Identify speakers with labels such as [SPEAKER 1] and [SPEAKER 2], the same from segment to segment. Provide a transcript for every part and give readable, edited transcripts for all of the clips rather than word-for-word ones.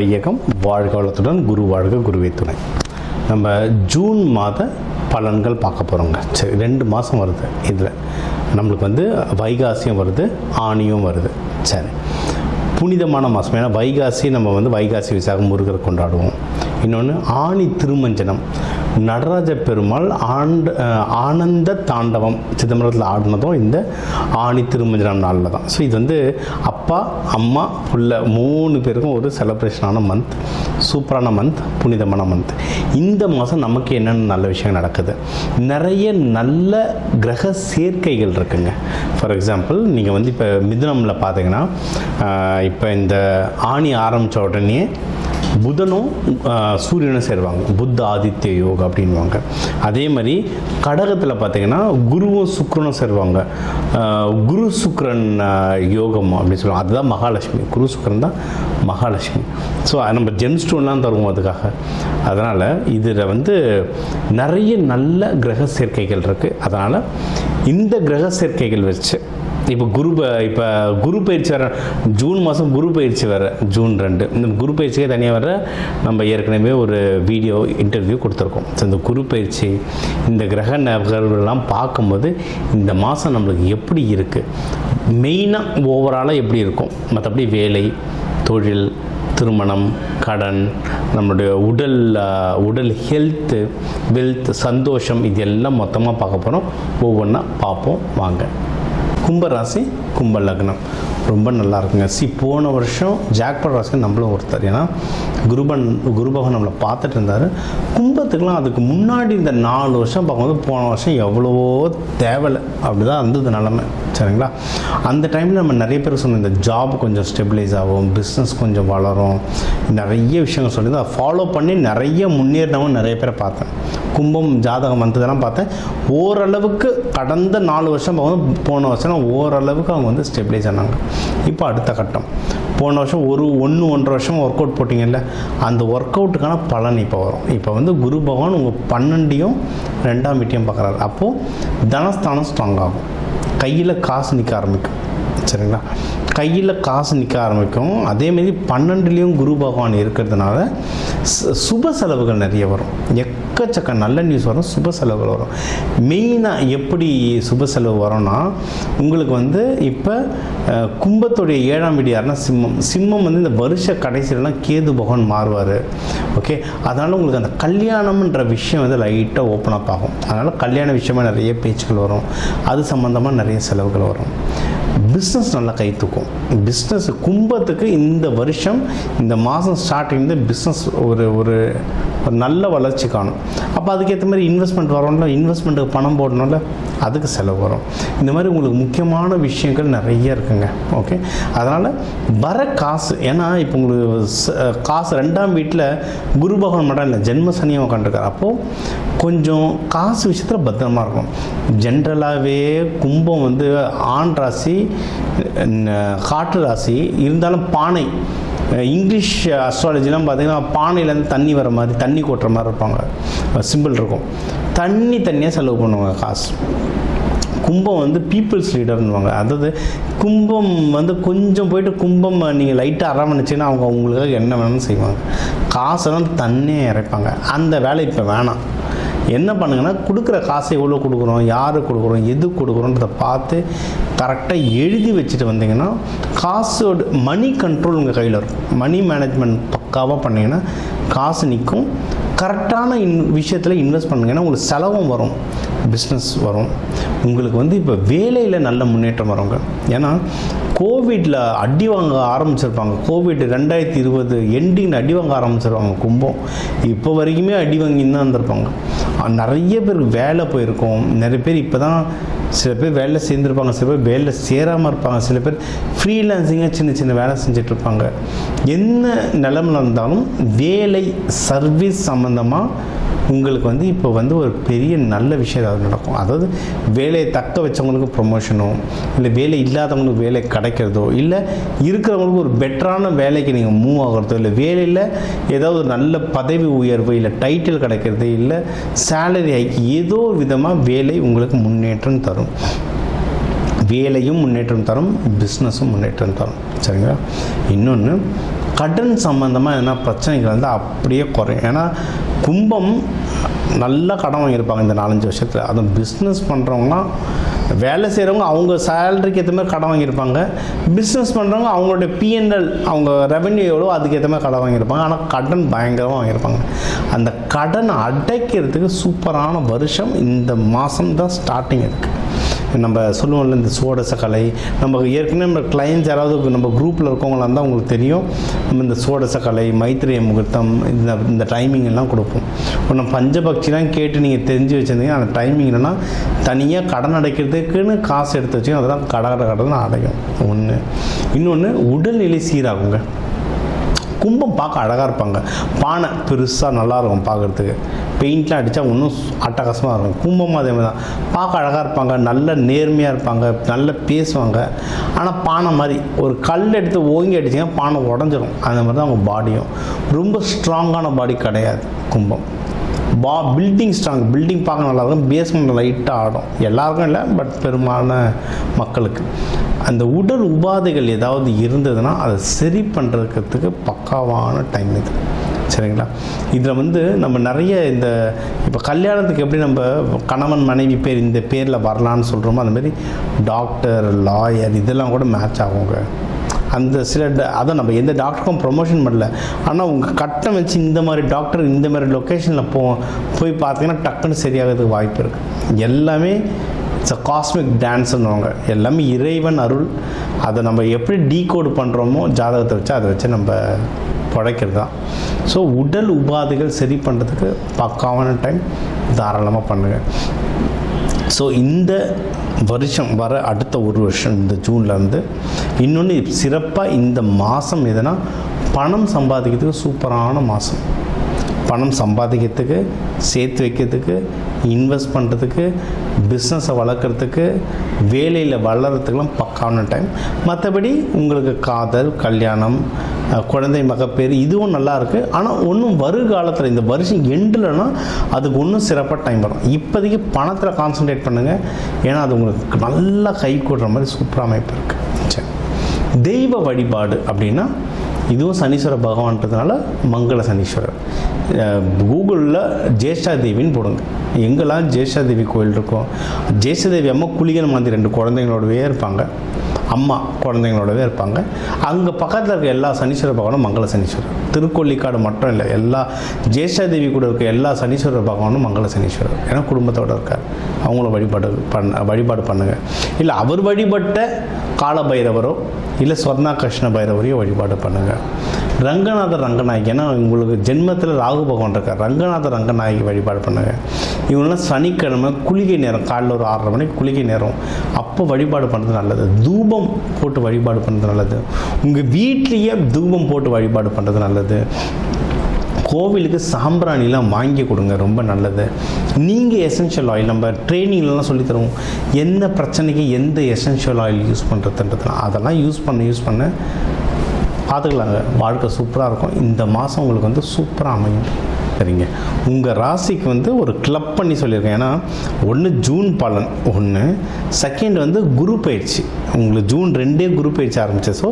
[SPEAKER 1] வையகம் வாழ்க வளத்துடன் குரு வாழ்க குருவே துணை. நம்ம ஜூன் மாத பலன்கள் பார்க்க போகிறோங்க. சரி, 2 மாதம் வருது. இதில் நம்மளுக்கு வந்து வைகாசியும் வருது, ஆணியும் வருது. சரி, புனிதமான மாதம். ஏன்னா வைகாசி நம்ம வந்து வைகாசி விசாகம் முருகரை கொண்டாடுவோம். இன்னொன்று ஆணி திருமஞ்சனம், நடராஜ பெருமாள் ஆனந்த தாண்டவம் சிதம்பரத்தில் ஆடினதும் இந்த ஆணி திருமஞ்சனம் நாளில் தான். ஸோ இது வந்து அப்பா அம்மா புள்ள 3 பேருக்கும் ஒரு செலிப்ரேஷனான மந்த், சூப்பரான மந்த், புனிதமான மந்த். இந்த மாதம் நமக்கு என்னென்ன நல்ல விஷயம் நடக்குது, நிறைய நல்ல கிரக சேர்க்கைகள் இருக்குங்க. ஃபார் எக்ஸாம்பிள் நீங்கள் வந்து இப்போ மிதுனமில் பார்த்தீங்கன்னா இப்போ இந்த ஆணி ஆரம்பித்த உடனே புதனும் சூரியனும் சேருவாங்க, புத்த ஆதித்ய யோகம் அப்படின்வாங்க. அதே மாதிரி கடகத்தில் பார்த்திங்கன்னா குருவும் சுக்கிரனும் சேருவாங்க, குரு சுக்கிரன் யோகம் அப்படின்னு சொல்லுவாங்க. அதுதான் மகாலட்சுமி, குரு சுக்கிரன் தான் மகாலட்சுமி. ஸோ நம்ம ஜெம் ஸ்டோன்லாம் தருவோம் அதுக்காக. அதனால் இதில் வந்து நிறைய நல்ல கிரக சேர்க்கைகள் இருக்குது. அதனால் இந்த கிரக சேர்க்கைகள் வச்சு இப்போ குரு பயிற்சி வர ஜூன் மாதம், குரு பயிற்சி வர ஜூன் 2. இந்த குரு பயிற்சியே தனியாக வர நம்ம ஏற்கனவே ஒரு வீடியோ இன்டர்வியூ கொடுத்துருக்கோம். ஸோ இந்த குரு பயிற்சி, இந்த கிரக நகர்வுகள்லாம் பார்க்கும்போது இந்த மாதம் நம்மளுக்கு எப்படி இருக்குது, மெயினாக ஓவராலாக எப்படி இருக்கும், மற்றபடி வேலை, தொழில், திருமணம், கடன், நம்மளுடைய உடல் ஹெல்த்து, வெல்த், சந்தோஷம், இது எல்லாம் மொத்தமாக பார்க்க போகிறோம். ஒவ்வொன்றா பார்ப்போம் வாங்க. கும்பராசி, கும்ப லக்னம் ரொம்ப நல்லா இருக்குங்க. போன வருஷம் ஜாக்பாட் ராசி நம்மளும் ஒருத்தர். ஏன்னா குருபகவான் நம்மளை பார்த்துட்டு இருந்தார். கும்பத்துக்கெலாம் அதுக்கு முன்னாடி இந்த 4 வருஷம் பார்க்கும்போது போன வருஷம் எவ்வளவோ தேவையில்லை, அப்படி தான் இருந்தது நிலமை. சரிங்களா? அந்த டைமில் நம்ம நிறைய பேர் சொன்னோம் இந்த ஜாப் கொஞ்சம் ஸ்டெபிலைஸ் ஆகும், பிஸ்னஸ் கொஞ்சம் வளரும், நிறைய விஷயங்கள் சொல்லி அதை ஃபாலோ பண்ணி நிறைய முன்னேறினவங்க நிறைய பேரை பார்த்தேன். கும்பம் ஜாதகம் வந்ததெல்லாம் பார்த்தேன். ஓரளவுக்கு கடந்த 4 வருஷம் பார்க்கும்போது போன வருஷம் ஓரளவுக்கு அவங்க வந்து ஸ்டெபிலைஸ் ஆனாங்க. இப்போ அடுத்த கட்டம், போன வருஷம் 1-1.5 வருஷம் ஒர்க் அவுட் போட்டிங்கல்ல, அந்த ஒர்க் அவுட்டுக்கான பலன் இப்போ வரும். இப்போ வந்து குரு பகவான் உங்கள் 12யும் 2ஆம் வீட்டையும் பார்க்குறாரு. அப்போது தனஸ்தானம் ஸ்ட்ராங் ஆகும், கையில் காசு நிற்க ஆரம்பிக்கும். சரிங்களா? கையில் காசு நிற்க ஆரம்பிக்கும். அதேமாரி 12லேயும் குரு பகவான் இருக்கிறதுனால சுப செலவுகள் நிறைய வரும். எக்கச்சக்க நல்ல நியூஸ் வரும், சுப செலவுகள் வரும். மெயினாக எப்படி சுப செலவு வரும்னா, உங்களுக்கு வந்து இப்போ கும்பத்துடைய 7ஆம் வீடு யாருன்னா சிம்மம் வந்து இந்த வருஷ கடைசியிலலாம் கேது பகவான் மாறுவார். ஓகே, அதனால் உங்களுக்கு அந்த கல்யாணம்ன்ற விஷயம் வந்து லைட்டாக ஓப்பன் அப் ஆகும். அதனால் கல்யாண விஷயமாக நிறைய பேச்சுக்கள் வரும், அது சம்மந்தமாக நிறைய செலவுகள் வரும். பிஸ்னஸ் நல்லா கை தூக்கும். பிஸ்னஸ் கும்பத்துக்கு இந்த வருஷம், இந்த மாதம் ஸ்டார்டிங் பிஸ்னஸ் ஒரு நல்ல வளர்ச்சி காணும். அப்போ அதுக்கேற்ற மாதிரி இன்வெஸ்ட்மெண்ட் வரணும்ல, இன்வெஸ்ட்மெண்ட்டுக்கு பணம் போடணும்ல, அதுக்கு செலவு வரும். இந்த மாதிரி உங்களுக்கு முக்கியமான விஷயங்கள் நிறைய இருக்குங்க. ஓகே, அதனால் வர காசு, ஏன்னா இப்போ உங்களுக்கு காசு 2ஆம் வீட்டில் குரு பகவான் மட்டும் இல்லை, ஜென்ம சனியும் உட்காந்துருக்காரு. அப்போது கொஞ்சம் காசு விஷயத்தில் பத்திரமா இருக்கும். ஜென்ரலாகவே கும்பம் வந்து ஆண் ராசி, காற்று ராசி இருந்தாலும் பானை, இங்கிலீஷ் அஸ்ட்ராலஜிலாம் பார்த்திங்கன்னா பானையிலேருந்து தண்ணி வர மாதிரி, தண்ணி கொட்டுற மாதிரி இருப்பாங்க, சிம்பிள் இருக்கும். தண்ணியாக செலவு பண்ணுவாங்க காசு. கும்பம் வந்து பீப்புள்ஸ் லீடர்னுவாங்க. அதாவது கும்பம் வந்து கொஞ்சம் போயிட்டு கும்பம் நீங்கள் லைட்டாக அரவணைச்சிங்கன்னா அவங்க அவங்களுக்காக என்ன வேணும்னு செய்வாங்க. காசெல்லாம் தண்ணியே இறைப்பாங்க. அந்த வேலை இப்போ வேணாம். என்ன பண்ணுங்கன்னா, கொடுக்குற காசை எவ்வளோ கொடுக்குறோம், யாருக்கு கொடுக்குறோம், எது கொடுக்குறோன்றதை பார்த்து கரெக்டாக எழுதி வச்சுட்டு வந்தீங்கன்னா காசோட மணி கண்ட்ரோல் உங்கள் கையில் இருக்கும். மணி மேனேஜ்மெண்ட் பக்காவாக பண்ணிங்கன்னா காசு நிற்கும். கரெக்டான விஷயத்தில் இன்வெஸ்ட் பண்ணுங்கன்னா உங்களுக்கு செலவும் வரும், பிஸ்னஸ் வரும். உங்களுக்கு வந்து இப்போ வேலையில் நல்ல முன்னேற்றம் வருங்க. ஏன்னா கோவிட்டில் அடி வாங்க ஆரம்பிச்சிருப்பாங்க. கோவிட் 2020 எண்டிங்கில் அடி வாங்க ஆரம்பிச்சிருவாங்க கும்பம். இப்போ வரைக்குமே அடி வாங்கின்னு தான் இருந்திருப்பாங்க. நிறைய பேர் வேலை போயிருக்கோம். நிறைய பேர் இப்போ தான், சில பேர் வேலை சேர்ந்துருப்பாங்க, சில பேர் வேலை சேராமல் இருப்பாங்க, சில பேர் ஃப்ரீலான்சிங்காக சின்ன வேலை செஞ்சிட்ருப்பாங்க. என்ன நிலமையில் இருந்தாலும் வேலை, சர்வீஸ் சம்மந்தமாக உங்களுக்கு வந்து இப்போ வந்து ஒரு பெரிய நல்ல விஷயம் ஏதாவது நடக்கும். அதாவது வேலையை தக்க வச்சவங்களுக்கு ப்ரொமோஷனோ, இல்லை வேலை இல்லாதவங்களுக்கு வேலை கிடைக்கிறதோ, இல்லை இருக்கிறவங்களுக்கு ஒரு பெட்டரான வேலைக்கு நீங்கள் மூவ் ஆகிறதோ, இல்லை வேலையில் ஏதாவது ஒரு நல்ல பதவி உயர்வு, இல்லை டைட்டில் கிடைக்கிறது, இல்லை சேலரி ஹைக், ஏதோ விதமாக வேலை உங்களுக்கு முன்னேற்றம் தரும். வேலையும் முன்னேற்றம் தரும், பிஸ்னஸும் முன்னேற்றம் தரும். சரிங்களா? இன்னொன்று, கடன் சம்மந்தமாக என்ன பிரச்சனைகள் வந்து அப்படியே குறையும். ஏன்னா கும்பம் நல்லா கடன் வாங்கியிருப்பாங்க இந்த 4-5 வருஷத்தில். அதுவும் பிஸ்னஸ் பண்ணுறவங்களாம், வேலை செய்கிறவங்க அவங்க சேலரிக்கு ஏற்ற மாதிரி கடன் வாங்கியிருப்பாங்க. பிஸ்னஸ் பண்ணுறவங்க அவங்களுடைய பிஎன்எல், அவங்க ரெவென்யூ எவ்வளோ அதுக்கு ஏற்ற மாதிரி கடன் வாங்கியிருப்பாங்க. ஆனால் கடன் பயங்கரமாக வாங்கியிருப்பாங்க. அந்த கடனை அடைக்கிறதுக்கு சூப்பரான வருஷம் இந்த மாதம் தான் ஸ்டார்டிங் இருக்குது. நம்ம சொல்லுவோம்ல இந்த சோடசக்கலை, நம்ம ஏற்கனவே நம்ம கிளைண்ட்ஸ் யாராவது நம்ம குரூப்பில் இருக்கவங்களாக இருந்தால் உங்களுக்கு தெரியும். நம்ம இந்த சோடசக்கலை, மைத்திரிய முகூர்த்தம், இந்த டைமிங் எல்லாம் கொடுப்போம். ஒன்று பஞ்சபக்ஷிலாம் கேட்டு நீங்கள் தெரிஞ்சு வச்சுருந்தீங்க. அந்த டைமிங் என்னென்னா, தனியாக கடன் அடைக்கிறதுக்குன்னு காசு எடுத்து வச்சு அதெல்லாம் கடன் அடையும். ஒன்று. இன்னொன்று, உடல்நிலை சீராகுங்க. கும்பம் பார்க்க அழகாக இருப்பாங்க. பானை பெருசாக நல்லாயிருக்கும் பார்க்குறதுக்கு. பெயிண்ட்லாம் அடித்தா இன்னும் அட்டகாசமாக இருக்கும். கும்பமும் அதே மாதிரி தான் பார்க்க அழகாக இருப்பாங்க, நல்ல நேர்மையாக இருப்பாங்க, நல்ல பேசுவாங்க. ஆனால் பானை மாதிரி ஒரு கல் எடுத்து ஓங்கி அடிச்சிங்கன்னா பானை உடஞ்சிரும். அந்த மாதிரி தான் அவங்க பாடியும். ரொம்ப ஸ்ட்ராங்கான பாடி கிடையாது கும்பம். பில்டிங் ஸ்ட்ராங், பில்டிங் பார்க்க நல்லாயிருக்கும், பேஸ்மெண்ட் லைட்டாக ஆடும். எல்லாருக்கும் இல்லை, பட் பெரும்பாலான மக்களுக்கு. அந்த உடல் உபாதைகள் ஏதாவது இருந்ததுன்னா அதை சரி பண்ணுறதுக்கு பக்காவான டைம் இது. சரிங்களா? இதில் வந்து நம்ம நிறைய இந்த இப்போ கல்யாணத்துக்கு எப்படி நம்ம கணவன் மனைவி பேர் இந்த பேரில் வரலான்னு சொல்கிறோமோ, அந்தமாரி டாக்டர், லாயர் இதெல்லாம் கூட மேட்ச் ஆகுங்க. அந்த சில அதை நம்ம எந்த டாக்டருக்கும் ப்ரொமோஷன் பண்ணல. ஆனால் உங்கள் கட்டம் வச்சு இந்த மாதிரி டாக்டர் இந்த மாதிரி லொக்கேஷனில் போய் பார்த்தீங்கன்னா டக்குன்னு சரியாகிறதுக்கு வாய்ப்பு இருக்குது. எல்லாமே இட்ஸ் அ காஸ்மிக் டான்ஸுன்னுவாங்க. எல்லாமே இறைவன் அருள். அதை நம்ம எப்படி டீகோடு பண்ணுறோமோ ஜாதகத்தை வச்சு அதை வச்சு நம்ம படைக்கிறது தான். ஸோ உடல் உபாதைகள் சரி பண்ணுறதுக்கு பக்காவான டைம், தாராளமாக பண்ணுங்கள். ஸோ இந்த வருஷம் வர அடுத்த ஒரு வருஷம் இந்த ஜூன்லேருந்து இன்னொன்று சிறப்பாக இந்த மாதம் எதுனா பணம் சம்பாதிக்கிறதுக்கு சூப்பரான மாதம். பணம் சம்பாதிக்கிறதுக்கு, சேர்த்து வைக்கிறதுக்கு, இன்வெஸ்ட் பண்ணுறதுக்கு, பிஸ்னஸை வளர்க்குறதுக்கு, வேலையில் வளர்கிறதுக்கெலாம் பக்கான டைம். மற்றபடி உங்களுக்கு காதல், கல்யாணம், குழந்தை மகப்பேறு இதுவும் நல்லா இருக்குது. ஆனால் ஒன்றும் வருகாலத்தில் இந்த வருஷம் எண்டுலன்னா அதுக்கு ஒன்றும் சிறப்பாக டைம் வரும். இப்போதைக்கு பணத்தில் கான்சன்ட்ரேட் பண்ணுங்கள். ஏன்னா அது உங்களுக்கு நல்லா கை கூடுற மாதிரி சூப்பராக அமைப்பு இருக்குது. சரி, தெய்வ வழிபாடு அப்படின்னா இதுவும் சனீஸ்வர பகவான்றதுனால மங்கள சனீஸ்வரர். கூகுளில் ஜேஷ்டா தேவின்னு போடுங்க. எங்கெல்லாம் ஜேஷ்டா தேவி கோயில் இருக்கும், ஜேஷ்டா தேவி அம்மா குளிகல் மாதிரி 2 குழந்தைங்களோடவே இருப்பாங்க. அம்மா குழந்தைங்களோடவே இருப்பாங்க. அங்கே பக்கத்தில் இருக்க எல்லா சனீஸ்வர பகவானும் மங்கள சனீஸ்வரர். திருக்கொள்ளிக்காடு மட்டும் இல்லை, எல்லா ஜேஷ்டா தேவி கூட இருக்க எல்லா சனீஸ்வர பகவானும் மங்கள சனீஸ்வரர். ஏன்னா குடும்பத்தோடு இருக்கார். அவங்கள வழிபாடு பண்ணுங்கள். இல்லை அவர் வழிபட்ட கால பைரவரோ இல்லை சொர்ணா கிருஷ்ண பைரவரையோ வழிபாடு பண்ணுங்கள். ரங்கநாதர் ரங்கநாயகி, ஏன்னா உங்களுக்கு ஜென்மத்தில் ராகு பகவான் இருக்கார். ரங்கநாதர் ரங்கநாயகி வழிபாடு பண்ணுங்கள். இவங்களாம் சனிக்கிழமை குளிகை நேரம், காலையில் ஒரு 6:30 மணிக்கு குளிகை நேரம், அப்போ வழிபாடு பண்ணுறது நல்லது. தூபம் போட்டு வழிபாடு பண்ணுறது நல்லது. உங்கள் வீட்லேயே தூபம் போட்டு வழிபாடு பண்ணுறது நல்லது. கோவிலுக்கு சாம்பிராணிலாம் வாங்கி கொடுங்க, ரொம்ப நல்லது. நீங்கள் எசென்ஷியல் ஆயில் நம்ம ட்ரைனிங்லலாம் சொல்லித்தருவோம், எந்த பிரச்சனைக்கு எந்த எசென்ஷியல் ஆயில் யூஸ் பண்ணுறதுன்றதுலாம் அதெல்லாம் யூஸ் பண்ண பார்த்துக்கலாங்க. வாழ்க்கை சூப்பராக இருக்கும். இந்த மாதம் உங்களுக்கு வந்து சூப்பராக அமையும். சரிங்க, உங்கள் ராசிக்கு வந்து ஒரு கிளப் பண்ணி சொல்லியிருக்கேன். ஏன்னா ஒன்று ஜூன் பலன், ஒன்று செகண்ட் வந்து குரு பயிற்சி. உங்களுக்கு ஜூன் 2 குரு பயிற்சி ஆரம்பிச்சு. ஸோ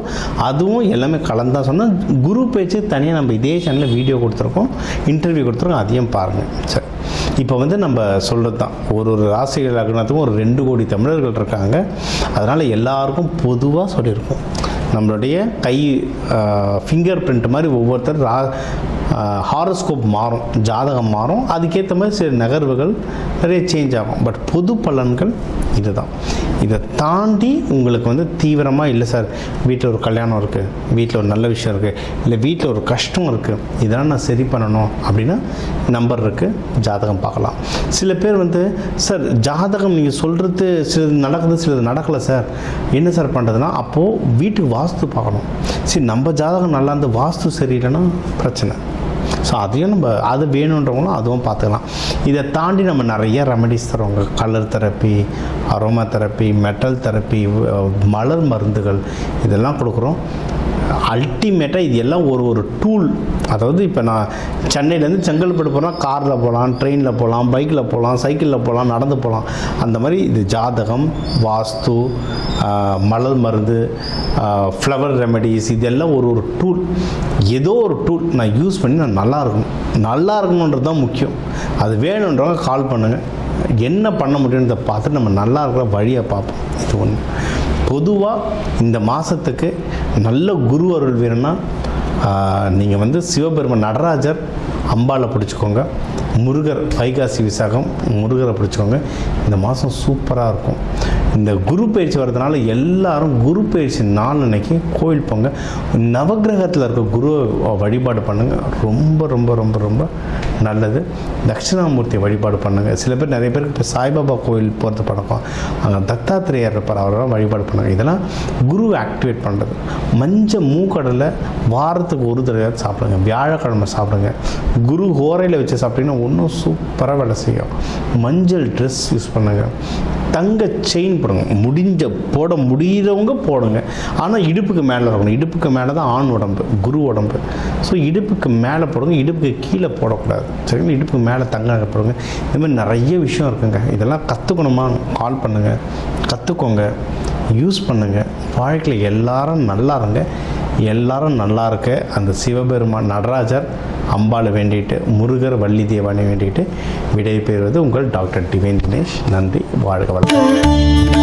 [SPEAKER 1] அதுவும் எல்லாமே கலந்தான் சொன்னால் குரு பயிற்சி தனியாக நம்ம இதே சேனலில் வீடியோ கொடுத்துருக்கோம், இன்டர்வியூ கொடுத்துருக்கோம், அதையும் பாருங்கள். சரி, இப்போ வந்து நம்ம சொல்கிறது தான், ஒரு ராசிகள் லக்னத்துக்கும் ஒரு 2 கோடி தமிழர்கள் இருக்காங்க. அதனால் எல்லாருக்கும் பொதுவாக சொல்லியிருக்கோம். நம்மளுடைய கை ஃபிங்கர் பிரிண்ட் மாதிரி ஒவ்வொருத்தர் ஹாரோஸ்கோப் மாறும், ஜாதகம் மாறும், அதுக்கேற்ற மாதிரி சில நகர்வுகள் நிறைய சேஞ்ச் ஆகும். பட் பொது பலன்கள் இதுதான். இதை தாண்டி உங்களுக்கு வந்து தீவிரமாக இல்லை சார், வீட்டில் ஒரு கல்யாணம் இருக்குது, வீட்டில் ஒரு நல்ல விஷயம் இருக்குது, இல்லை வீட்டில் ஒரு கஷ்டம் இருக்குது, இதெல்லாம் நான் சரி பண்ணணும் அப்படின்னா நம்பர் இருக்குது, ஜாதகம் பார்க்கலாம். சில பேர் வந்து சார் ஜாதகம் நீங்கள் சொல்கிறது சிலது நடக்குது, சிலது நடக்கலை சார், என்ன சார் பண்ணுறதுனா அப்போது வீட்டுக்கு வாஸ்து பார்க்கணும். சரி, நம்ம ஜாதகம் நல்லா இருந்து வாஸ்து சரியில்லைன்னா பிரச்சனை. ஸோ அதையும் நம்ம அது வேணுன்றவங்களும் அதுவும் பார்த்துக்கலாம். இதை தாண்டி நம்ம நிறைய ரெமடிஸ் தருவாங்க. Colour therapy, aroma therapy, metal therapy, மலர் மருந்துகள் இதெல்லாம் கொடுக்குறோம். அல்டிமேட்டாக இது எல்லாம் ஒரு டூல். அதாவது இப்போ நான் சென்னையிலேருந்து செங்கல்பட்டு போனால் காரில் போகலாம், ட்ரெயினில் போகலாம், பைக்கில் போகலாம், சைக்கிளில் போகலாம், நடந்து போகலாம். அந்த மாதிரி இது ஜாதகம், வாஸ்து, மலர் மருந்து, ஃப்ளவர் ரெமெடிஸ், இதெல்லாம் ஒரு டூல். ஏதோ ஒரு டூல் நான் யூஸ் பண்ணி நான் நல்லா இருக்கணுன்றது தான் முக்கியம். அது வேணுன்றவங்க கால் பண்ணுங்கள். என்ன பண்ண முடியுன்றதை பார்த்துட்டு நம்ம நல்லா இருக்கிற வழியை பார்ப்போம். இது ஒன்று. பொதுவாக இந்த மாதத்துக்கு நல்ல குரு அருள் வேணும்னா நீங்கள் சிவபெருமான் நடராஜர் அம்பாளை பிடிச்சிக்கோங்க, முருகர் வைகாசி விசாகம் முருகரை பிடிச்சிக்கோங்க. இந்த மாதம் சூப்பராக இருக்கும். இந்த குரு பயிற்சி வர்றதுனால எல்லாரும் குரு பயிற்சி நாள் அன்னைக்கு கோயில் போங்க. நவகிரகத்தில் இருக்க குருவை வழிபாடு பண்ணுங்கள். ரொம்ப ரொம்ப ரொம்ப ரொம்ப நல்லது. தட்சிணாமூர்த்தியை வழிபாடு பண்ணுங்கள். சில பேர் நிறைய பேருக்கு இப்போ சாய்பாபா கோயில் போகிறது பழக்கம். அங்கே தத்தாத்திரேயர் இருப்பார், அவரெல்லாம் வழிபாடு பண்ணுங்கள். இதெல்லாம் குருவை ஆக்டிவேட் பண்ணுறது. மஞ்சள் மூக்கடலை வாரத்துக்கு ஒரு தடவை சாப்பிடுங்க. வியாழக்கிழமை சாப்பிடுங்க. குரு ஹோரையில் வச்சு சாப்பிட்டீங்கன்னா இன்னும் சூப்பராக வேலை செய்யும். மஞ்சள் ட்ரெஸ் யூஸ் பண்ணுங்கள். தங்க செயின் போடுங்க. போட முடிகிறவங்க போடுங்க. ஆனால் இடுப்புக்கு மேலே இருக்கணும். இடுப்புக்கு மேலே தான் ஆண் உடம்பு, குரு உடம்பு. ஸோ இடுப்புக்கு மேலே போடுங்க, இடுப்புக்கு கீழே போடக்கூடாது. சரிங்களா? இடுப்புக்கு மேலே தங்க போடுங்க. இந்த மாதிரி நிறைய விஷயம் இருக்குங்க. இதெல்லாம் கற்றுக்கணுமா? கால் பண்ணுங்கள், கற்றுக்கோங்க, யூஸ் பண்ணுங்கள். வாழ்க்கையில் எல்லாரும் நல்லா இருங்க. எல்லாரும் நல்லா இருக்க அந்த சிவபெருமான் நடராஜர் அம்பாளை வேண்டிட்டு, முருகர் வள்ளி தேவானை வேண்டிட்டு விடை பெறுவது உங்கள் டாக்டர் டிவைன் தினேஷ். நன்றி. வாழ்க வளமுடன்.